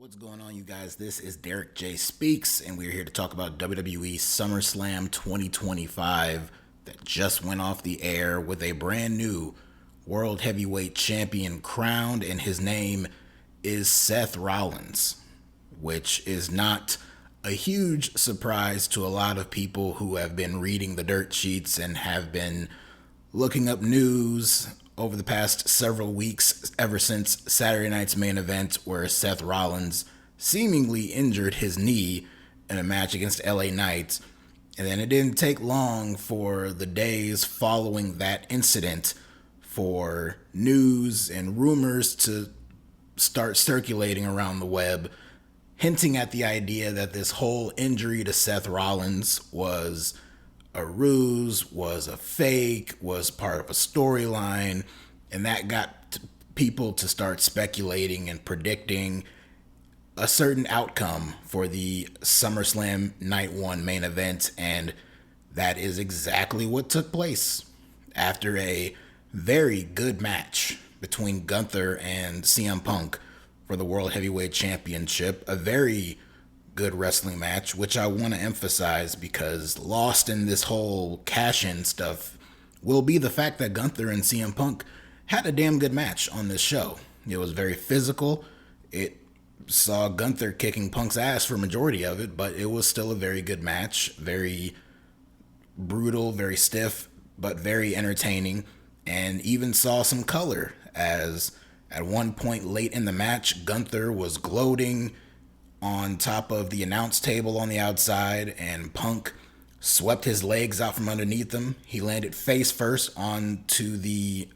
What's going on, you guys? This is DerekJ Speaks, and we're here to talk about WWE SummerSlam 2025 that just went off the air with a brand new World Heavyweight Champion crowned, and his name is Seth Rollins, which is not a huge surprise to a lot of people who have been reading the dirt sheets and have been looking up news over the past several weeks, ever since Saturday night's main event, where Seth Rollins seemingly injured his knee in a match against LA Knight. And then it didn't take long for the days following that incident for news and rumors to start circulating around the web, hinting at the idea that this whole injury to Seth Rollins was a ruse, was a fake, was part of a storyline, and that got people to start speculating and predicting a certain outcome for the SummerSlam Night 1 main event, and that is exactly what took place. After a very good match between Gunther and CM Punk for the World Heavyweight Championship, a very good wrestling match, which I want to emphasize, because lost in this whole cash-in stuff will be the fact that Gunther and CM Punk had a damn good match on this show. It was very physical. It saw Gunther kicking Punk's ass for a majority of it, but it was still a very good match. Very brutal, very stiff, but very entertaining, and even saw some color, as at one point late in the match, Gunther was gloating on top of the announce table on the outside, and Punk swept his legs out from underneath him. He landed face first onto the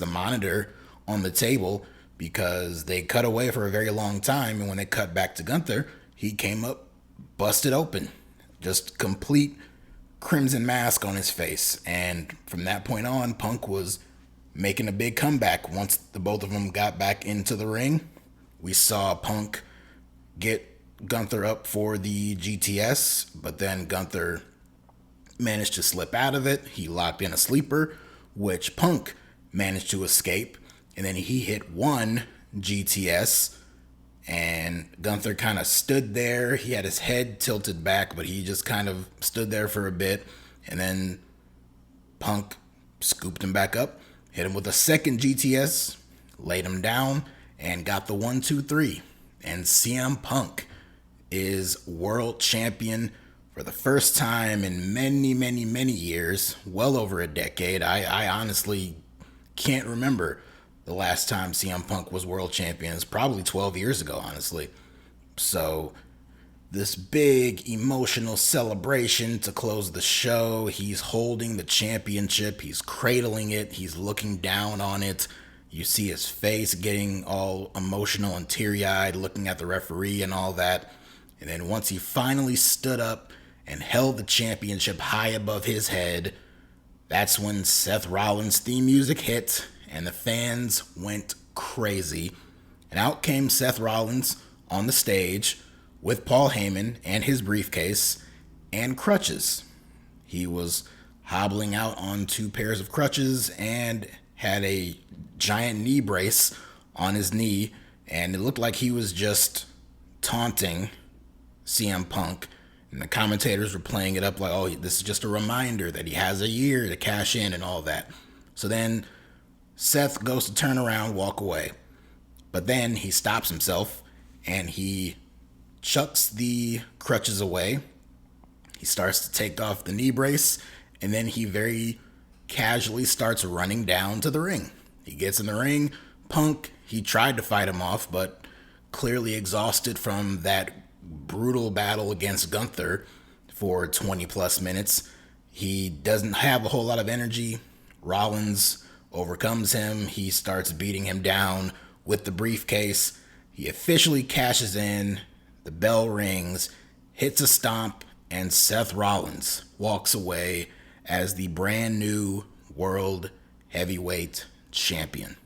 monitor on the table, because they cut away for a very long time, and when they cut back to Gunther, he came up busted open. Just complete crimson mask on his face. And from that point on, Punk was making a big comeback once the both of them got back into the ring. We saw Punk get Gunther up for the GTS, but then Gunther managed to slip out of it. He locked in a sleeper, which Punk managed to escape, and then he hit one GTS, and Gunther kind of stood there. He had his head tilted back, but he just kind of stood there for a bit, and then Punk scooped him back up, hit him with a second GTS, laid him down, and got the 1-2-3. And CM Punk is world champion for the first time in many, many, many years, well over a decade. I honestly can't remember the last time CM Punk was world champion. It's probably 12 years ago, honestly. So this big emotional celebration to close the show. He's holding the championship. He's cradling it. He's looking down on it. You see his face getting all emotional and teary-eyed, looking at the referee and all that. And then once he finally stood up and held the championship high above his head, that's when Seth Rollins' theme music hit, and the fans went crazy. And out came Seth Rollins on the stage with Paul Heyman and his briefcase and crutches. He was hobbling out on two pairs of crutches and had a giant knee brace on his knee, and it looked like he was just taunting CM Punk, and the commentators were playing it up like, oh, this is just a reminder that he has a year to cash in and all that. So then Seth goes to turn around, walk away, but then he stops himself and he chucks the crutches away. He starts to take off the knee brace, and then he very casually starts running down to the ring. He gets in the ring. Punk, he tried to fight him off, but clearly exhausted from that brutal battle against Gunther for 20 plus minutes. He doesn't have a whole lot of energy. Rollins overcomes him. He starts beating him down with the briefcase. He officially cashes in. The bell rings, hits a stomp, and Seth Rollins walks away as the brand new World Heavyweight Champion.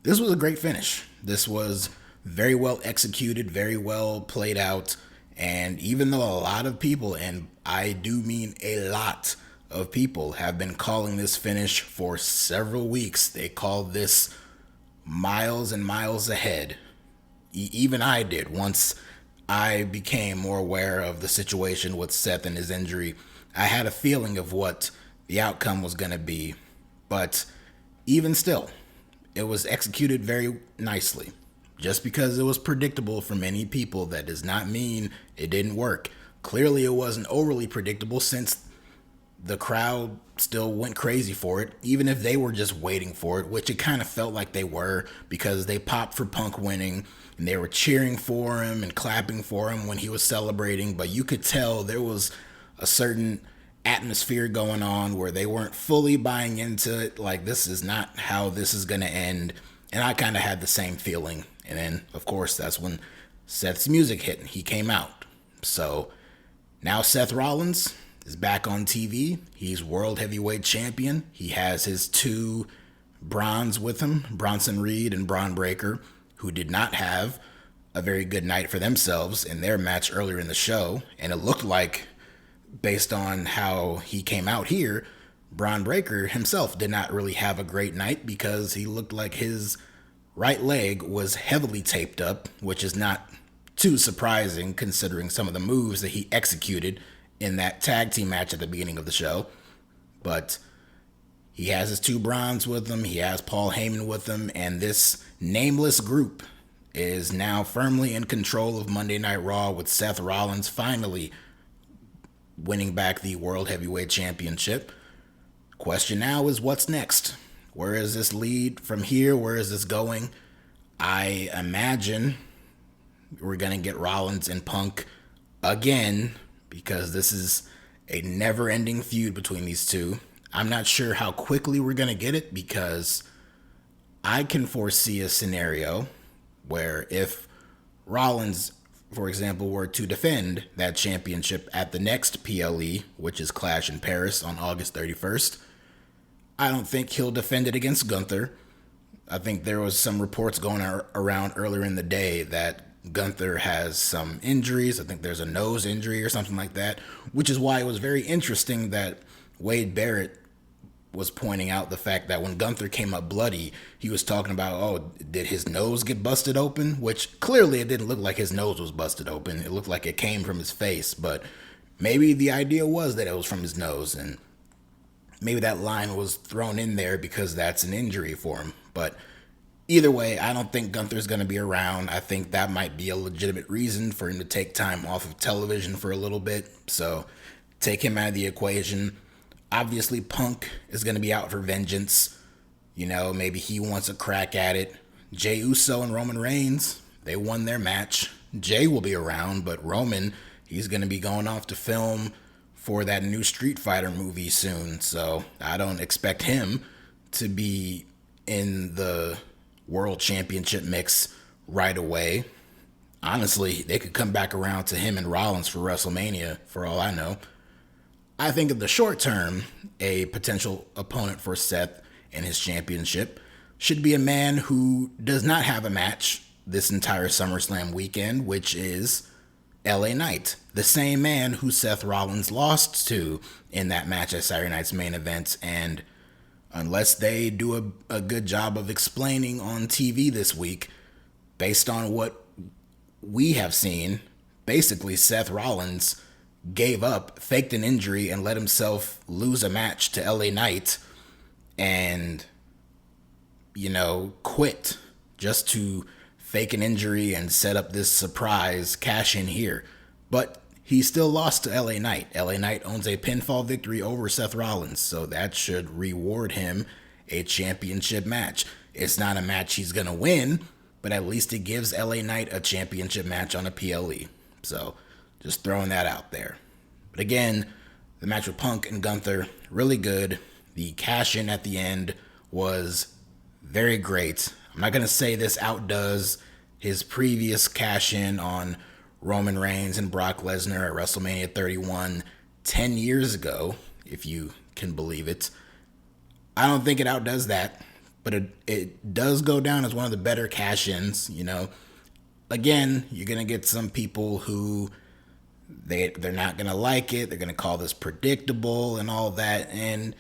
This was a great finish. This was very well executed, very well played out, and even though a lot of people, and I do mean a lot of people, have been calling this finish for several weeks, they called this miles and miles ahead Even I did. Once I became more aware of the situation with Seth and his injury, I had a feeling of what the outcome was going to be. But even still, it was executed very nicely. Just because it was predictable for many people, that does not mean it didn't work. Clearly, it wasn't overly predictable since the crowd still went crazy for it, even if they were just waiting for it, which it kind of felt like they were, because they popped for Punk winning and they were cheering for him and clapping for him when he was celebrating. But you could tell there was a certain atmosphere going on where they weren't fully buying into it. Like, this is not how this is going to end. And I kind of had the same feeling. And then, of course, that's when Seth's music hit and he came out. So now Seth Rollins is back on TV. He's World Heavyweight Champion. He has his two Bronze with him, Bronson Reed and Braun Breaker, who did not have a very good night for themselves in their match earlier in the show. And it looked like, based on how he came out here, Braun Breaker himself did not really have a great night because he looked like his right leg was heavily taped up, which is not too surprising considering some of the moves that he executed in that tag team match at the beginning of the show. But he has his two Bronze with him. He has Paul Heyman with him. And this nameless group is now firmly in control of Monday Night Raw, with Seth Rollins finally winning back the World Heavyweight Championship. Question now is, what's next? Where is this lead from here? Where is this going? I imagine we're going to get Rollins and Punk again, because this is a never-ending feud between these two. I'm not sure how quickly we're going to get it, because I can foresee a scenario where if Rollins, for example, were to defend that championship at the next PLE, which is Clash in Paris on August 31st, I don't think he'll defend it against Gunther. I think there was some reports going around earlier in the day that Gunther has some injuries. I think there's a nose injury or something like that, which is why it was very interesting that Wade Barrett was pointing out the fact that when Gunther came up bloody, he was talking about, oh, did his nose get busted open? Which clearly it didn't look like his nose was busted open. It looked like it came from his face, but maybe the idea was that it was from his nose, and maybe that line was thrown in there because that's an injury for him. But either way, I don't think Gunther's going to be around. I think that might be a legitimate reason for him to take time off of television for a little bit. So take him out of the equation. Obviously, Punk is going to be out for vengeance. You know, maybe he wants a crack at it. Jey Uso and Roman Reigns, they won their match. Jey will be around, but Roman, he's going to be going off to film for that new Street Fighter movie soon. So I don't expect him to be in the World Championship mix right away. Honestly, they could come back around to him and Rollins for WrestleMania, for all I know. I think in the short term, a potential opponent for Seth and his championship should be a man who does not have a match this entire SummerSlam weekend, which is LA Knight, the same man who Seth Rollins lost to in that match at Saturday Night's Main Event. And unless they do a good job of explaining on TV this week, based on what we have seen, basically Seth Rollins gave up, faked an injury, and let himself lose a match to LA Knight and, quit just to fake an injury and set up this surprise cash in here. But he still lost to LA Knight. LA Knight owns a pinfall victory over Seth Rollins, so that should reward him a championship match. It's not a match he's going to win, but at least it gives LA Knight a championship match on a PLE. So just throwing that out there. But again, the match with Punk and Gunther, really good. The cash in at the end was very great. I'm not going to say this outdoes his previous cash in on Roman Reigns and Brock Lesnar at WrestleMania 31 10 years ago, if you can believe it. I don't think it outdoes that, but it does go down as one of the better cash-ins, Again, you're going to get some people who they're not going to like it. They're going to call this predictable and all that. And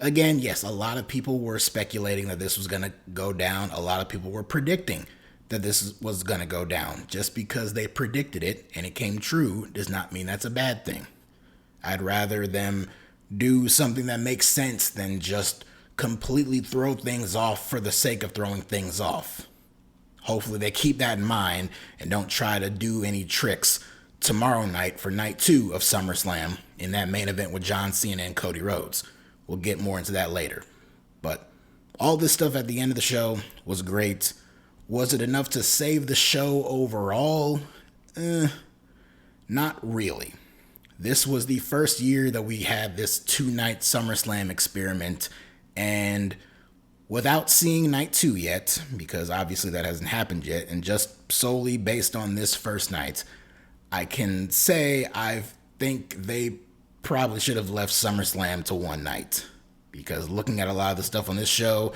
again, yes, a lot of people were speculating that this was going to go down. A lot of people were predicting that this was going to go down. Just because they predicted it and it came true does not mean that's a bad thing. I'd rather them do something that makes sense than just completely throw things off for the sake of throwing things off. Hopefully they keep that in mind and don't try to do any tricks tomorrow night for night 2 of SummerSlam in that main event with John Cena and Cody Rhodes. We'll get more into that later. But all this stuff at the end of the show was great. Was it enough to save the show overall? Not really. This was the first year that we had this 2-night SummerSlam experiment, and without seeing night 2 yet, because obviously that hasn't happened yet, and just solely based on this first night, I can say I think they probably should have left SummerSlam to one night. Because looking at a lot of the stuff on this show,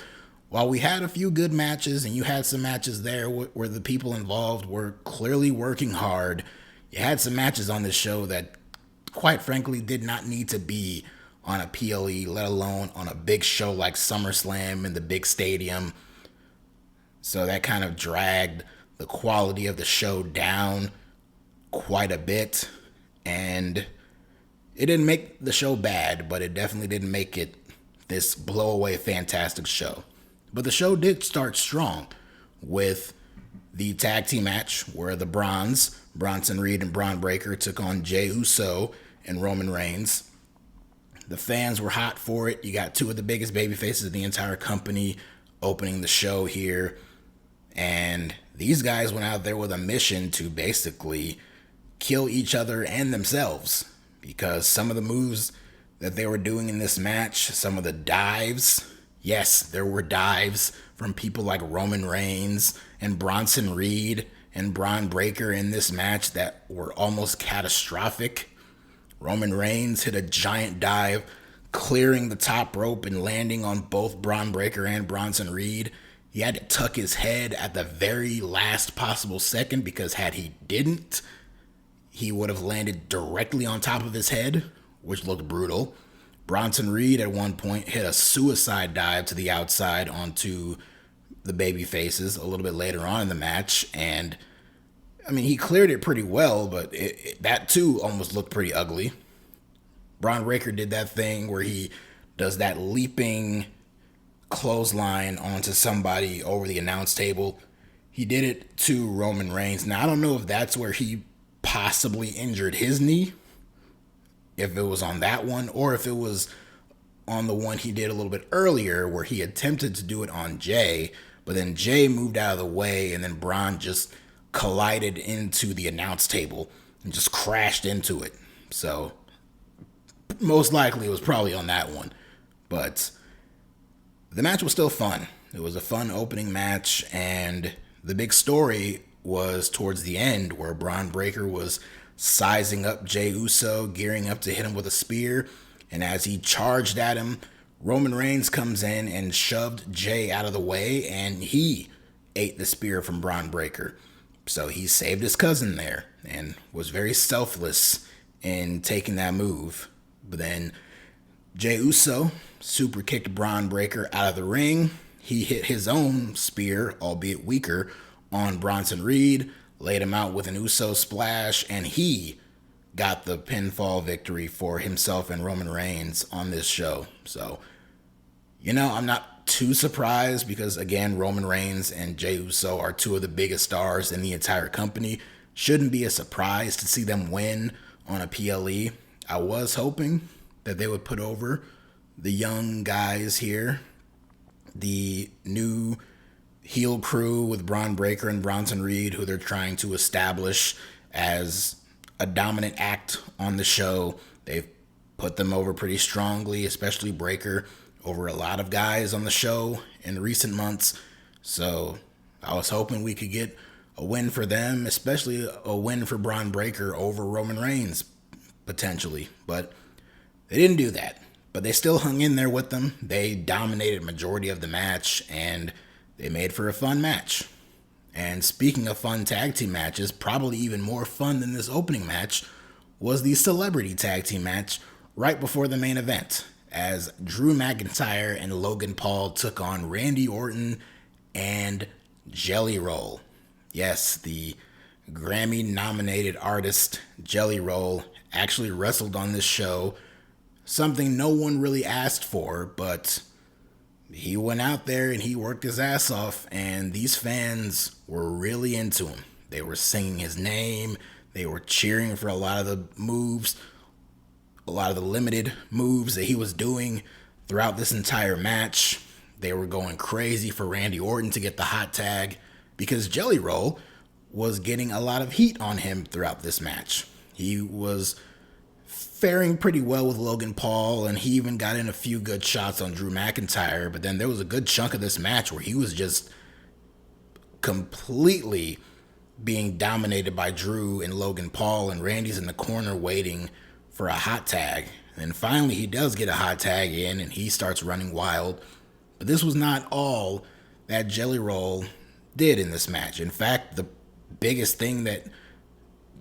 while we had a few good matches, and you had some matches there where the people involved were clearly working hard, you had some matches on this show that, quite frankly, did not need to be on a PLE, let alone on a big show like SummerSlam in the big stadium. So that kind of dragged the quality of the show down quite a bit. And it didn't make the show bad, but it definitely didn't make it this blow-away fantastic show. But the show did start strong with the tag team match where the Bronson Reed and Braun Breaker took on Jey Uso and Roman Reigns. The fans were hot for it. You got two of the biggest babyfaces of the entire company opening the show here. And these guys went out there with a mission to basically kill each other and themselves. Because some of the moves that they were doing in this match, some of the dives, yes, there were dives from people like Roman Reigns and Bronson Reed and Braun Breaker in this match that were almost catastrophic. Roman Reigns hit a giant dive, clearing the top rope and landing on both Braun Breaker and Bronson Reed. He had to tuck his head at the very last possible second, because had he didn't, he would have landed directly on top of his head, which looked brutal. Bronson Reed at one point hit a suicide dive to the outside onto the baby faces a little bit later on in the match. And I mean, he cleared it pretty well, but that too almost looked pretty ugly. Braun Breaker did that thing where he does that leaping clothesline onto somebody over the announce table. He did it to Roman Reigns. Now, I don't know if that's where he possibly injured his knee, if it was on that one, or if it was on the one he did a little bit earlier where he attempted to do it on Jey, but then Jey moved out of the way and then Braun just collided into the announce table and just crashed into it. So most likely it was probably on that one. But the match was still fun. It was a fun opening match, and the big story was towards the end where Braun Breaker was sizing up Jey Uso, gearing up to hit him with a spear, and as he charged at him, Roman Reigns comes in and shoved Jey out of the way, and he ate the spear from Braun Breaker. So he saved his cousin there and was very selfless in taking that move. But then Jey Uso super kicked Braun Breaker out of the ring. He hit his own spear, albeit weaker, on Bronson Reed, laid him out with an Uso splash, and he got the pinfall victory for himself and Roman Reigns on this show. So, I'm not too surprised because, again, Roman Reigns and Jey Uso are two of the biggest stars in the entire company. Shouldn't be a surprise to see them win on a PLE. I was hoping that they would put over the young guys here, the new heel crew with Braun Breaker and Bronson Reed, who they're trying to establish as a dominant act on the show. They've put them over pretty strongly, especially Breaker, over a lot of guys on the show in recent months. So I was hoping we could get a win for them, especially a win for Braun Breaker over Roman Reigns, potentially. But they didn't do that. But they still hung in there with them. They dominated majority of the match, and they made for a fun match. And speaking of fun tag team matches, probably even more fun than this opening match was the celebrity tag team match right before the main event, as Drew McIntyre and Logan Paul took on Randy Orton and Jelly Roll. Yes, the Grammy-nominated artist Jelly Roll actually wrestled on this show, something no one really asked for, but he went out there and he worked his ass off, and these fans were really into him. They were singing his name, they were cheering for a lot of the moves, a lot of the limited moves that he was doing throughout this entire match. They were going crazy for Randy Orton to get the hot tag because Jelly Roll was getting a lot of heat on him throughout this match. He was faring pretty well with Logan Paul, and he even got in a few good shots on Drew McIntyre, but then there was a good chunk of this match where he was just completely being dominated by Drew and Logan Paul, and Randy's in the corner waiting for a hot tag. And finally he does get a hot tag in and he starts running wild. But this was not all that Jelly Roll did in this match. In fact, the biggest thing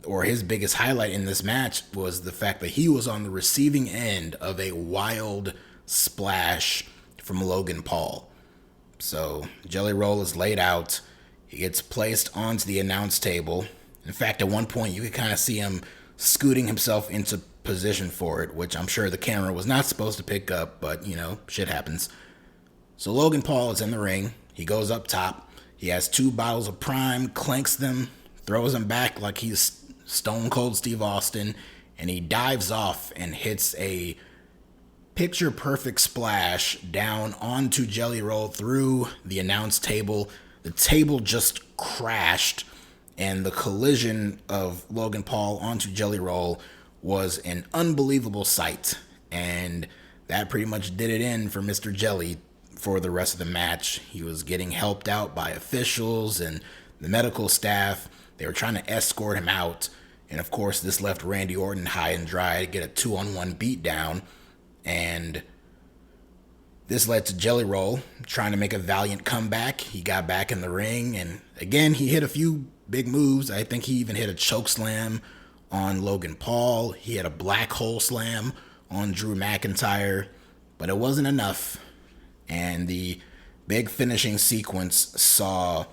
his biggest highlight in this match was the fact that he was on the receiving end of a wild splash from Logan Paul. So Jelly Roll is laid out. He gets placed onto the announce table. In fact, at one point you could kind of see him scooting himself into position for it, which I'm sure the camera was not supposed to pick up, but shit happens. So Logan Paul is in the ring. He goes up top. He has 2 bottles of Prime, clanks them, throws them back like he's Stone Cold Steve Austin, and he dives off and hits a picture perfect splash down onto Jelly Roll through the announce table. The table just crashed, and the collision of Logan Paul onto Jelly Roll was an unbelievable sight. And that pretty much did it in for Mr. Jelly for the rest of the match. He was getting helped out by officials and the medical staff. They were trying to escort him out. And of course, this left Randy Orton high and dry to get a 2-on-1 beatdown. And this led to Jelly Roll trying to make a valiant comeback. He got back in the ring, and again, he hit a few big moves. I think he even hit a choke slam on Logan Paul. He had a black hole slam on Drew McIntyre, but it wasn't enough. And the big finishing sequence saw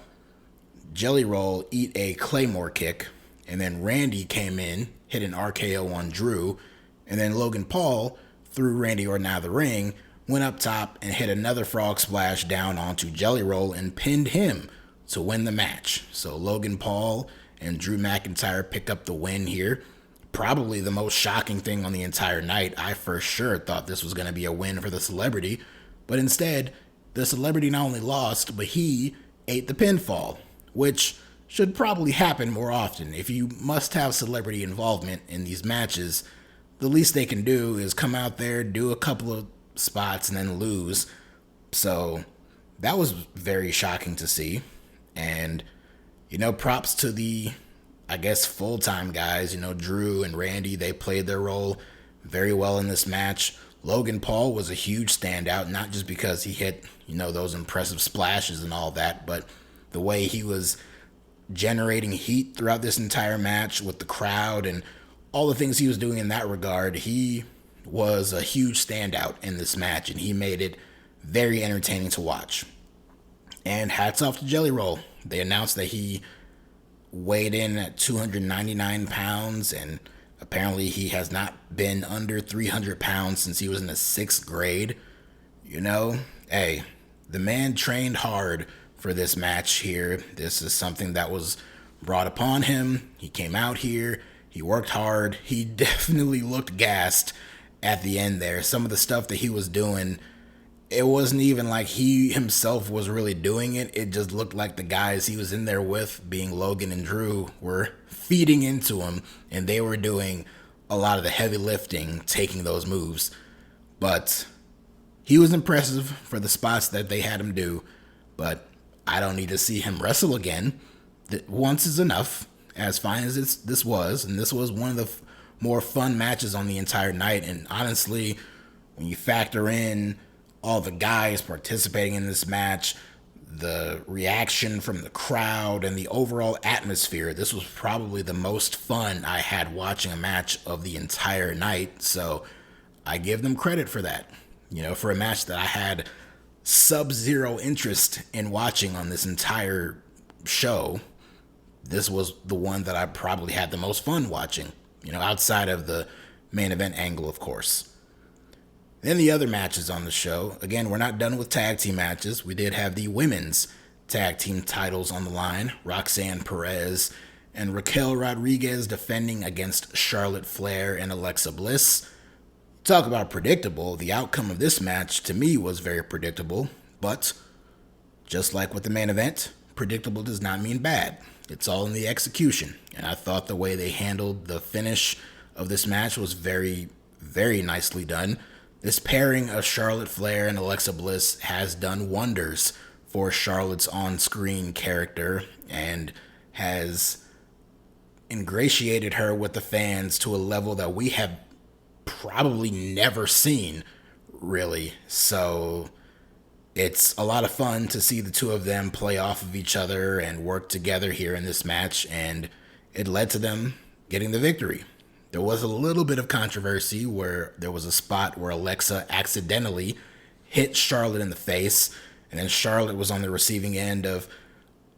Jelly Roll eat a Claymore kick, and then Randy came in, hit an RKO on Drew, and then Logan Paul threw Randy Orton out of the ring, went up top and hit another frog splash down onto Jelly Roll and pinned him to win the match. So Logan Paul and Drew McIntyre picked up the win here. Probably the most shocking thing on the entire night. I for sure thought this was going to be a win for the celebrity, but instead, the celebrity not only lost, but he ate the pinfall, which should probably happen more often. If you must have celebrity involvement in these matches, the least they can do is come out there, do a couple of spots, and then lose. So that was very shocking to see. And, props to the, full-time guys. Drew and Randy, they played their role very well in this match. Logan Paul was a huge standout, not just because he hit, those impressive splashes and all that, but the way he was generating heat throughout this entire match with the crowd and all the things he was doing in that regard. He was a huge standout in this match, and he made it very entertaining to watch. And hats off to Jelly Roll. They announced that he weighed in at 299 pounds, and apparently he has not been under 300 pounds since he was in the 6th grade. Hey, the man trained hard for this match here. This is something that was brought upon him. He came out here, he worked hard, he definitely looked gassed at the end there. Some of the stuff that he was doing, it wasn't even like he himself was really doing it. It just looked like the guys he was in there with, being Logan and Drew, were feeding into him, and they were doing a lot of the heavy lifting, taking those moves. But he was impressive for the spots that they had him do, but I don't need to see him wrestle again. Once is enough, as fine as this was, and this was one of the more fun matches on the entire night. And honestly, when you factor in all the guys participating in this match, the reaction from the crowd, and the overall atmosphere, this was probably the most fun I had watching a match of the entire night. So I give them credit for that. For a match that I had sub-zero interest in watching on this entire show, this was the one that I probably had the most fun watching, outside of the main event angle, of course. Then the other matches on the show. Again, we're not done with tag team matches. We did have the women's tag team titles on the line. Roxanne, Perez, and Raquel Rodriguez defending against Charlotte Flair and Alexa Bliss. Talk about predictable. The outcome of this match, to me, was very predictable. But, just like with the main event, predictable does not mean bad. It's all in the execution. And I thought the way they handled the finish of this match was very, very nicely done. This pairing of Charlotte Flair and Alexa Bliss has done wonders for Charlotte's on-screen character and has ingratiated her with the fans to a level that we have probably never seen, really. So it's a lot of fun to see the two of them play off of each other and work together here in this match, and it led to them getting the victory. There was a little bit of controversy where there was a spot where Alexa accidentally hit Charlotte in the face, and then Charlotte was on the receiving end of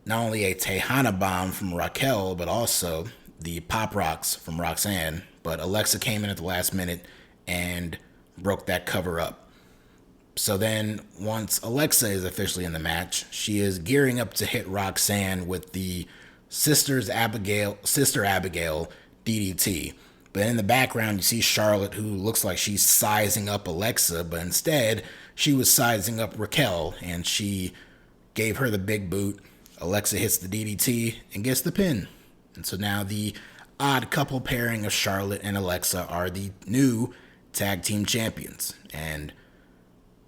not only a Tejana bomb from Raquel, but also the Pop Rocks from Roxanne. But Alexa came in at the last minute and broke that cover up. So then once Alexa is officially in the match, she is gearing up to hit Roxanne with the Sister Abigail DDT. But in the background, you see Charlotte, who looks like she's sizing up Alexa, but instead, she was sizing up Raquel, and she gave her the big boot. Alexa hits the DDT and gets the pin. And so now the odd couple pairing of Charlotte and Alexa are the new tag team champions. And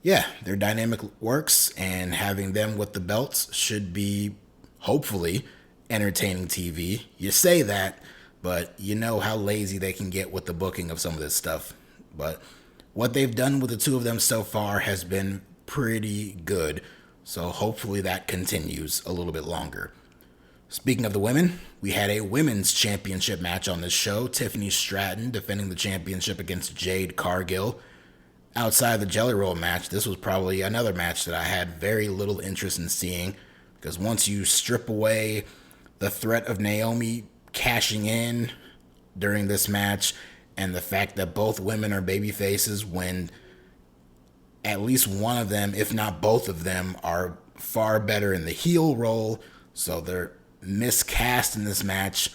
yeah, their dynamic works, and having them with the belts should be, hopefully, entertaining TV. You say that, but you know how lazy they can get with the booking of some of this stuff. But what they've done with the two of them so far has been pretty good. So hopefully that continues a little bit longer. Speaking of the women, we had a women's championship match on this show. Tiffany Stratton defending the championship against Jade Cargill. Outside the Jelly Roll match, this was probably another match that I had very little interest in seeing, because once you strip away the threat of Naomi cashing in during this match and the fact that both women are baby faces, when at least one of them, if not both of them, are far better in the heel role, so they're miscast in this match,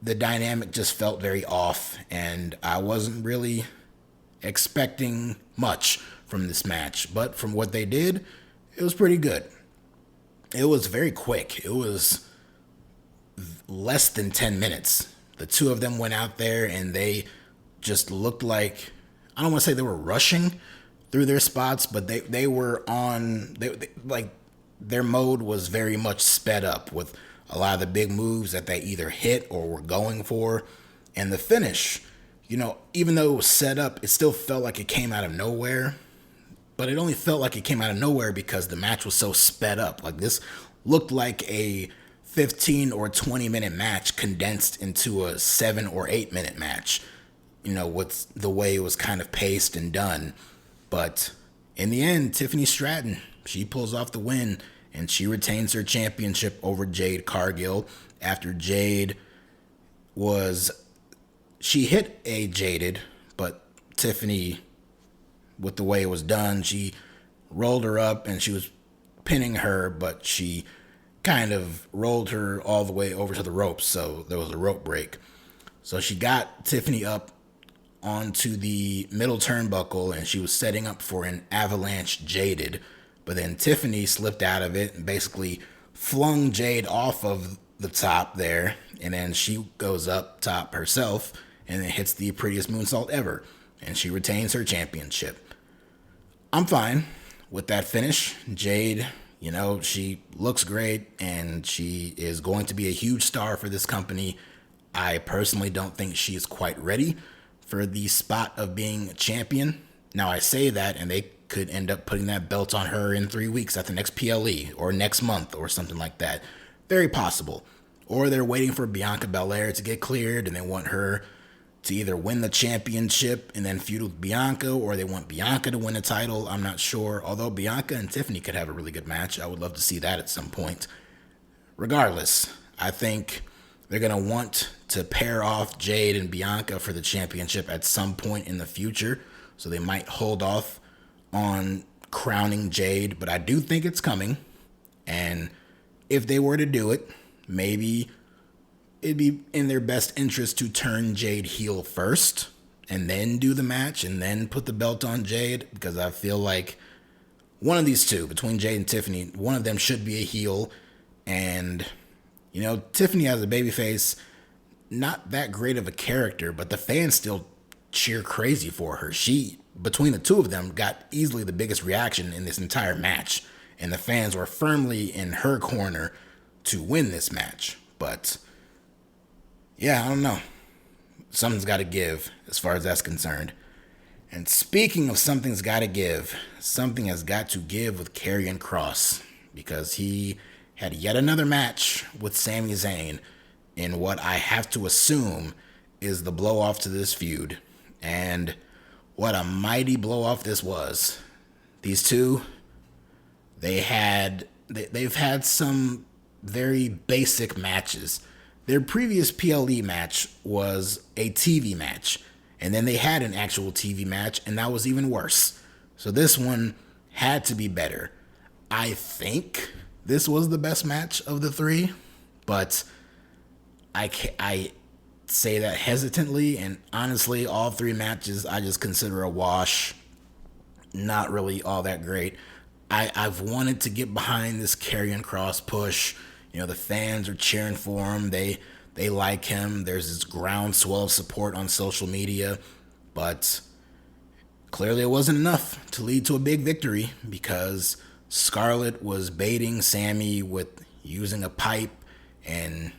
the dynamic just felt very off, and I wasn't really expecting much from this match. But from what they did, it was pretty good. It was very quick. It was less than 10 minutes. The two of them went out there and they just looked like, I don't want to say they were rushing through their spots, but they were on, like their mode was very much sped up with a lot of the big moves that they either hit or were going for. And the finish, even though it was set up, it still felt like it came out of nowhere. But it only felt like it came out of nowhere because the match was so sped up. Like, this looked like a 15 or 20 minute match condensed into a 7 or 8 minute match, with the way it was kind of paced and done. But in the end, Tiffany Stratton, she pulls off the win and she retains her championship over Jade Cargill after Jade she hit a Jaded, but Tiffany, with the way it was done, she rolled her up and she was pinning her, but she kind of rolled her all the way over to the ropes, so there was a rope break. So she got Tiffany up onto the middle turnbuckle and she was setting up for an avalanche Jaded, but then Tiffany slipped out of it and basically flung Jade off of the top there, and then she goes up top herself and then hits the prettiest moonsault ever, and she retains her championship. I'm fine with that finish. Jade, she looks great, and she is going to be a huge star for this company. I personally don't think she is quite ready for the spot of being a champion. Now, I say that, and they could end up putting that belt on her in 3 weeks at the next PLE, or next month, or something like that. Very possible. Or they're waiting for Bianca Belair to get cleared, and they want her to either win the championship and then feud with Bianca, or they want Bianca to win a title. I'm not sure. Although Bianca and Tiffany could have a really good match. I would love to see that at some point. Regardless, I think they're going to want to pair off Jade and Bianca for the championship at some point in the future. So they might hold off on crowning Jade, but I do think it's coming. And if they were to do it, maybe it'd be in their best interest to turn Jade heel first and then do the match and then put the belt on Jade, because I feel like one of these two, between Jade and Tiffany, one of them should be a heel. And, you know, Tiffany as a babyface, not that great of a character, but the fans still cheer crazy for her. She, between the two of them, got easily the biggest reaction in this entire match. And the fans were firmly in her corner to win this match. But, yeah, I don't know. Something's got to give as far as that's concerned. And speaking of something's got to give, something has got to give with Karrion Kross, because he had yet another match with Sami Zayn in what I have to assume is the blow-off to this feud. And what a mighty blow-off this was. These two, they've had some very basic matches. Their previous PLE match was a TV match, and then they had an actual TV match, and that was even worse. So this one had to be better. I think this was the best match of the three, but I say that hesitantly, and honestly, all three matches I just consider a wash. Not really all that great. I've wanted to get behind this Karrion Kross push. You know, the fans are cheering for him. They like him. There's this groundswell of support on social media. But clearly it wasn't enough to lead to a big victory, because Scarlett was baiting Sammy with using a pipe, and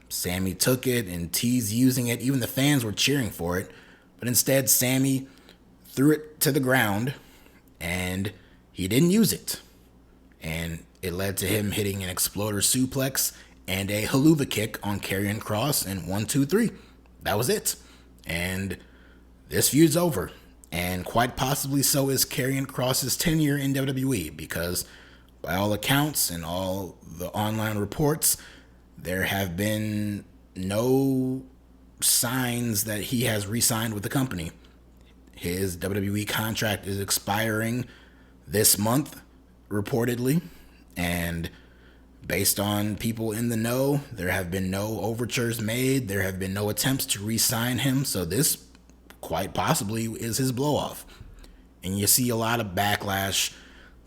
Sammy took it and teased using it. Even the fans were cheering for it. But instead, Sammy threw it to the ground, and he didn't use it. And it led to him hitting an exploder suplex and a haluva kick on Karrion Kross, and 1, 2, 3. That was it. And this feud's over. And quite possibly so is Karrion Kross's tenure in WWE, because by all accounts and all the online reports, there have been no signs that he has re-signed with the company. His WWE contract is expiring this month, reportedly, and based on people in the know, there have been no overtures made. There have been no attempts to re-sign him. So this quite possibly is his blow-off. And you see a lot of backlash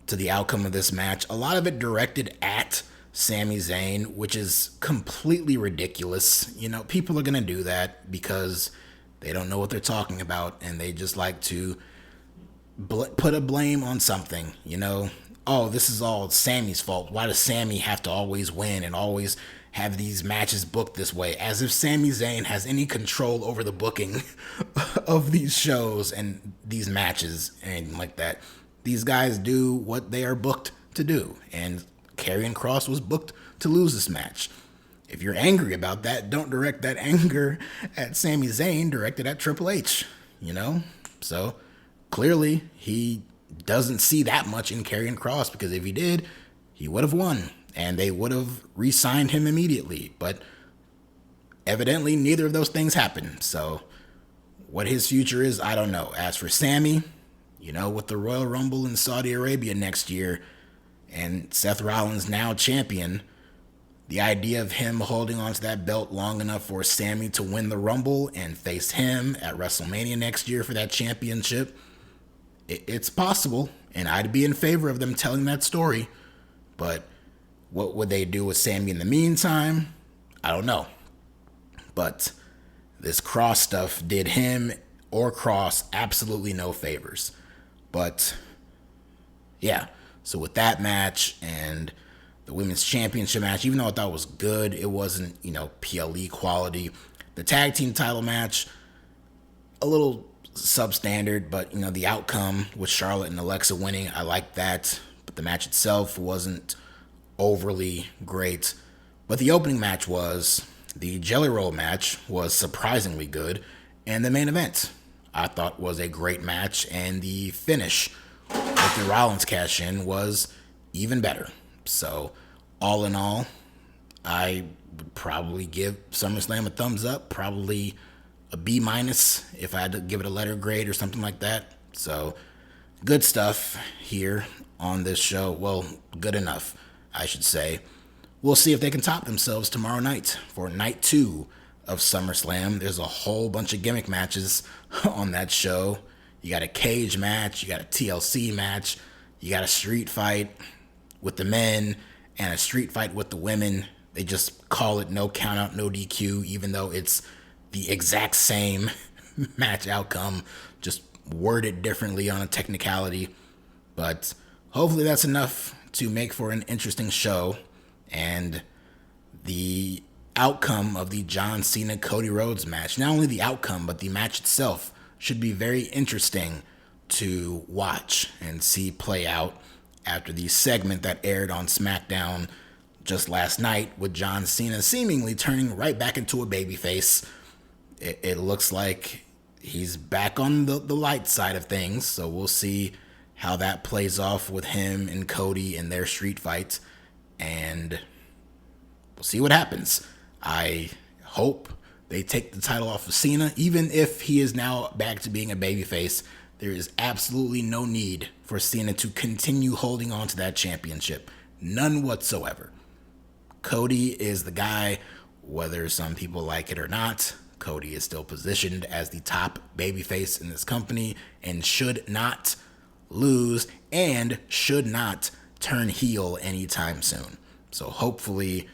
to the outcome of this match. A lot of it directed at Sami Zayn, which is completely ridiculous. You know, people are going to do that because they don't know what they're talking about, and they just like to put a blame on something, you know. Oh, this is all Sammy's fault. Why does Sammy have to always win and always have these matches booked this way? As if Sami Zayn has any control over the booking of these shows and these matches and like that. These guys do what they are booked to do, and Karrion Kross was booked to lose this match. If you're angry about that, don't direct that anger at Sami Zayn, direct it at Triple H, you know? So clearly he doesn't see that much in Karrion Kross, because if he did, he would have won and they would have re-signed him immediately. But evidently neither of those things happened. So what his future is, I don't know. As for Sammy, you know, with the Royal Rumble in Saudi Arabia next year and Seth Rollins now champion, the idea of him holding onto that belt long enough for Sammy to win the Rumble and face him at WrestleMania next year for that championship, it's possible, and I'd be in favor of them telling that story. But what would they do with Sammy in the meantime? I don't know. But this Kross stuff did him or Kross absolutely no favors. But yeah, so with that match and the women's championship match, even though I thought it was good, it wasn't, you know, PLE quality. The tag team title match, a little substandard, but, you know, the outcome with Charlotte and Alexa winning, I liked that. But the match itself wasn't overly great. But the opening match was. The Jelly Roll match was surprisingly good. And the main event, I thought, was a great match. And the finish with the Rollins cash-in was even better. So, all in all, I would probably give SummerSlam a thumbs up, probably a B minus if I had to give it a letter grade or something like that. So good stuff here on this show. Well, good enough, I should say. We'll see if they can top themselves tomorrow night for night 2 of SummerSlam. There's a whole bunch of gimmick matches on that show. You got a cage match, you got a TLC match, you got a street fight with the men and a street fight with the women. They just call it no count out, no DQ, even though it's the exact same match outcome, just worded differently on a technicality. But hopefully that's enough to make for an interesting show. And the outcome of the John Cena-Cody Rhodes match, not only the outcome, but the match itself, should be very interesting to watch and see play out after the segment that aired on SmackDown just last night with John Cena seemingly turning right back into a babyface. It looks like he's back on the light side of things, so we'll see how that plays off with him and Cody in their street fight, and we'll see what happens. I hope they take the title off of Cena, even if he is now back to being a babyface. There is absolutely no need for Cena to continue holding on to that championship. None whatsoever. Cody is the guy, whether some people like it or not. Cody is still positioned as the top babyface in this company and should not lose and should not turn heel anytime soon. So hopefully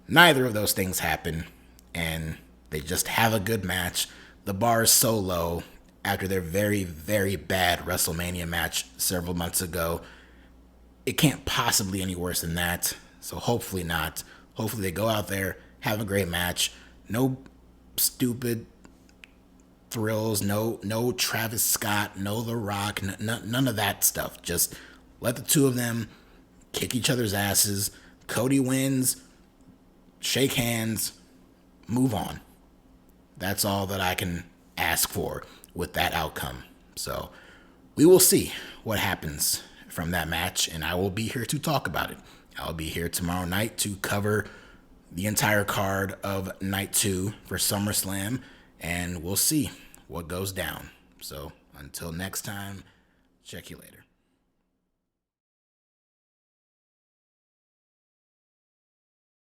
neither of those things happen and they just have a good match. The bar is so low after their very, very bad WrestleMania match several months ago. It can't possibly any worse than that. So hopefully not. Hopefully they go out there, have a great match. No stupid thrills, no Travis Scott, no The Rock, none of that stuff. Just let the two of them kick each other's asses. Cody wins, shake hands, move on. That's all that I can ask for with that outcome. So we will see what happens from that match, and I will be here to talk about it. I'll be here tomorrow night to cover the entire card of night 2 for SummerSlam, and we'll see what goes down. So until next time, check you later.